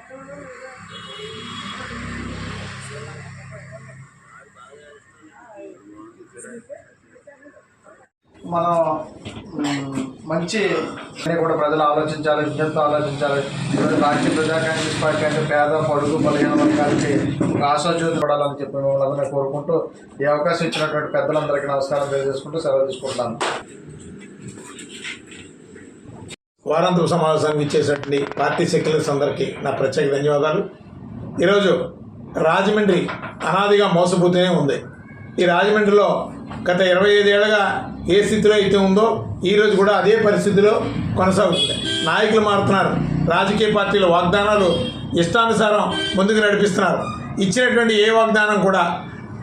మనం మంచి కూడా ప్రజలు ఆలోచించాలి, విజ్ఞప్తి ఆలోచించాలి. ఈరోజు రాష్ట్రీయ ప్రజా కాంగ్రెస్ పార్టీ అంటే పేద పడుగు బలహీన వర్గాలకి ఒక ఆశాజ్యోతి పడాలని చెప్పి మిమ్మల్ని కోరుకుంటూ ఈ అవకాశం ఇచ్చినటువంటి పెద్దలందరికీ నమస్కారం తెలియజేసుకుంటూ సెలవు తీసుకుంటున్నాను. వారాంతపు సమావేశానికి ఇచ్చేసినటువంటి పార్టీ సెక్యులర్స్ అందరికీ నా ప్రత్యేక ధన్యవాదాలు. ఈరోజు రాజమండ్రి అనాదిగా మోసపోతూనే ఉంది. ఈ రాజమండ్రిలో గత 25 ఏళ్ళగా ఏ స్థితిలో అయితే ఉందో ఈరోజు కూడా అదే పరిస్థితిలో కొనసాగుతుంది. నాయకులు మారుతున్నారు, రాజకీయ పార్టీల వాగ్దానాలు ఇష్టానుసారం ముందుకు నడిపిస్తున్నారు. ఇచ్చినటువంటి ఏ వాగ్దానం కూడా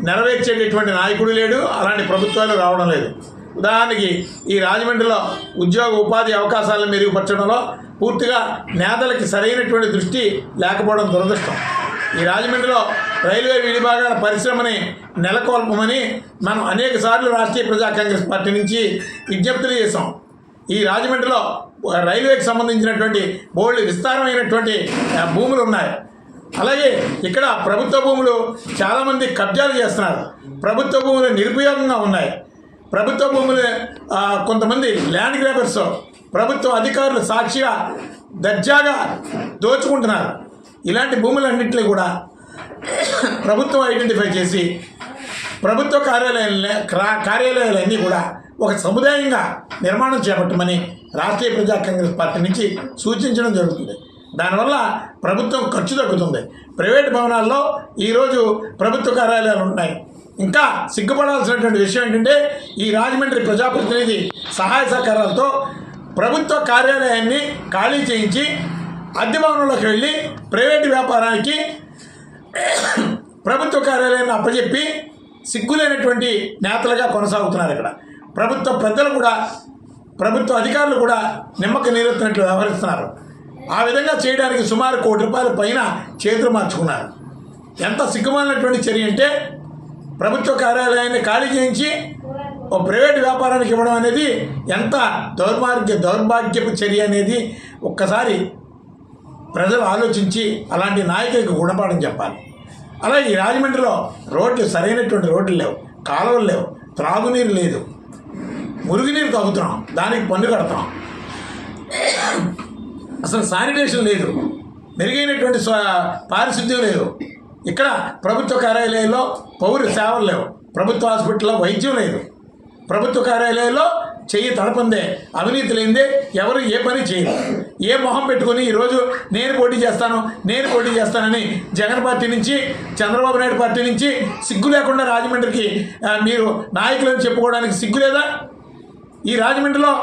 నెరవేర్చేటటువంటి నాయకుడు లేడు, అలాంటి ప్రభుత్వాలు రావడం లేదు. ఉదాహరణకి ఈ రాజమండ్రిలో ఉద్యోగ ఉపాధి అవకాశాలను మెరుగుపరచడంలో పూర్తిగా నేతలకి సరైనటువంటి దృష్టి లేకపోవడం దురదృష్టం. ఈ రాజమండ్రిలో రైల్వే విడిభాగాల పరిశ్రమని నెలకొల్పమని మనం అనేక సార్లు రాష్ట్రీయ ప్రజా కాంగ్రెస్ పార్టీ నుంచి విజ్ఞప్తులు చేసాం. ఈ రాజమండ్రిలో రైల్వేకి సంబంధించినటువంటి బోల్డ్ విస్తారమైనటువంటి భూములు ఉన్నాయి. అలాగే ఇక్కడ ప్రభుత్వ భూములు చాలామంది కబ్జాలు చేస్తున్నారు. ప్రభుత్వ భూములు నిరుపయోగంగా ఉన్నాయి. ప్రభుత్వ భూములు కొంతమంది ల్యాండ్ గ్రాబర్స్ ప్రభుత్వ అధికారులు సాక్షిగా దర్జాగా దోచుకుంటున్నారు. ఇలాంటి భూములన్నింటినీ కూడా ప్రభుత్వం ఐడెంటిఫై చేసి ప్రభుత్వ కార్యాలయాలన్నీ కూడా ఒక సముదాయంగా నిర్మాణం చేపట్టమని రాష్ట్రీయ ప్రజా కాంగ్రెస్ పార్టీ నుంచి సూచించడం జరుగుతుంది. దానివల్ల ప్రభుత్వం ఖర్చు తగ్గుతుంది. ప్రైవేట్ భవనాల్లో ఈరోజు ప్రభుత్వ కార్యాలయాలు ఉన్నాయి. ఇంకా సిగ్గుపడాల్సినటువంటి విషయం ఏంటంటే ఈ రాజమండ్రి ప్రజాప్రతినిధి సహాయ సహకారాలతో ప్రభుత్వ కార్యాలయాన్ని ఖాళీ చేయించి అద్దె భవనంలోకి వెళ్ళి ప్రైవేటు వ్యాపారానికి ప్రభుత్వ కార్యాలయాన్ని అప్పచెప్పి సిగ్గులేనటువంటి నేతలుగా కొనసాగుతున్నారు. ఇక్కడ ప్రభుత్వ పెద్దలు కూడా ప్రభుత్వ అధికారులు కూడా నిమ్మక నీరెత్తినట్లు వ్యవహరిస్తున్నారు. ఆ విధంగా చేయడానికి సుమారు ₹1 కోటి పైన చేతులు మార్చుకున్నారు. ఎంత సిగ్గుమాలినటువంటి చర్య అంటే ప్రభుత్వ కార్యాలయాన్ని ఖాళీ చేయించి ఒక ప్రైవేట్ వ్యాపారానికి ఇవ్వడం అనేది ఎంత దౌర్భాగ్యపు చర్య అనేది ఒక్కసారి ప్రజలు ఆలోచించి అలాంటి నాయకులకు గుణపాఠం చెప్పాలి. అలాగే ఈ రాజమండ్రిలో రోడ్లు సరైనటువంటి రోడ్లు లేవు, కాలువలు లేవు, త్రాగునీరు లేదు, మురుగునీరు తాగుతున్నాం, దానికి పన్ను కడతాం. అసలు శానిటేషన్ లేదు, మెరుగైనటువంటి పారిశుద్ధ్యం లేదు. ఇక్కడ ప్రభుత్వ కార్యాలయాల్లో పౌర సేవలు లేవు, ప్రభుత్వ హాస్పిటల్లో వైద్యం లేదు, ప్రభుత్వ కార్యాలయాల్లో చెయ్యి తడపందే, అవినీతి లేనిదే ఎవరు ఏ పని చేయరు. ఏ మొహం పెట్టుకొని ఈరోజు నేను పోటీ చేస్తానని జగన్ పార్టీ నుంచి చంద్రబాబు నాయుడు పార్టీ నుంచి సిగ్గు లేకుండా రాజమండ్రికి మీరు నాయకులను చెప్పుకోవడానికి సిగ్గు లేదా? ఈ రాజమండ్రిలో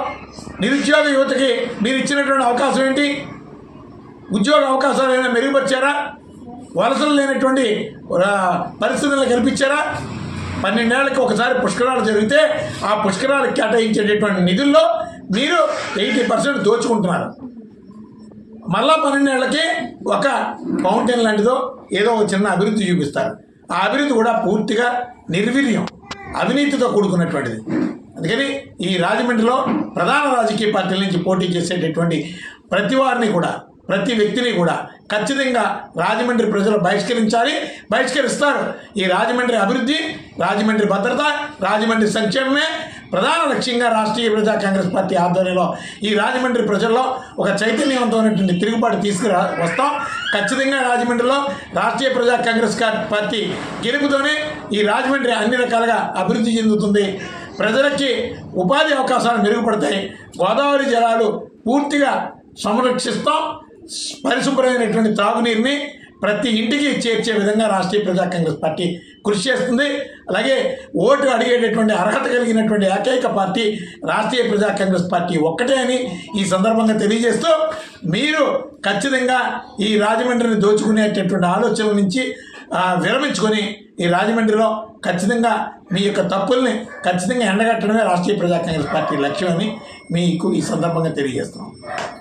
నిరుద్యోగ యువతకి మీరు ఇచ్చినటువంటి అవకాశం ఏంటి? ఉద్యోగ అవకాశాలు ఏమైనా మెరుగుపరిచారా? వలసలు లేనటువంటి పరిస్థితులను కల్పించారా? 12 ఏళ్ళకి ఒకసారి పుష్కరాలు జరిగితే ఆ పుష్కరాలకు కేటాయించేటటువంటి నిధుల్లో మీరు 80% దోచుకుంటున్నారు. మళ్ళా 12 ఏళ్ళకి ఒక ఫౌంటైన్ లాంటిదో ఏదో ఒక చిన్న అభివృద్ధి చూపిస్తారు. ఆ అభివృద్ధి కూడా పూర్తిగా నిర్వీర్యం, అవినీతితో కూడుకున్నటువంటిది. అందుకని ఈ రాజమండ్రిలో ప్రధాన రాజకీయ పార్టీల నుంచి పోటీ చేసేటటువంటి ప్రతి వ్యక్తిని కూడా ఖచ్చితంగా రాజమండ్రి ప్రజలు బహిష్కరిస్తారు. ఈ రాజమండ్రి అభివృద్ధి, రాజమండ్రి భద్రత, రాజమండ్రి సంక్షేమమే ప్రధాన లక్ష్యంగా రాష్ట్రీయ ప్రజా కాంగ్రెస్ పార్టీ ఆధ్వర్యంలో ఈ రాజమండ్రి ప్రజల్లో ఒక చైతన్యవంతమైనటువంటి తిరుగుబాటు వస్తాం. ఖచ్చితంగా రాజమండ్రిలో రాష్ట్రీయ ప్రజా కాంగ్రెస్ పార్టీ గెలుపుతోనే ఈ రాజమండ్రి అన్ని రకాలుగా అభివృద్ధి చెందుతుంది. ప్రజలకి ఉపాధి అవకాశాలు మెరుగుపడతాయి. గోదావరి జలాలు పూర్తిగా సంరక్షిస్తాం. పరిశుభ్రమైనటువంటి త్రాగునీరుని ప్రతి ఇంటికి చేర్చే విధంగా రాష్ట్రీయ ప్రజా కాంగ్రెస్ పార్టీ కృషి చేస్తుంది. అలాగే ఓటు అడిగేటటువంటి అర్హత కలిగినటువంటి ఏకైక పార్టీ రాష్ట్రీయ ప్రజా కాంగ్రెస్ పార్టీ ఒక్కటే అని ఈ సందర్భంగా తెలియజేస్తూ మీరు ఖచ్చితంగా ఈ రాజమండ్రిని దోచుకునేటటువంటి ఆలోచనల నుంచి విరమించుకొని ఈ రాజమండ్రిలో ఖచ్చితంగా మీ యొక్క తప్పుల్ని ఖచ్చితంగా ఎండగట్టడమే రాష్ట్రీయ ప్రజా కాంగ్రెస్ పార్టీ లక్ష్యమని మీకు ఈ సందర్భంగా తెలియజేస్తున్నాం.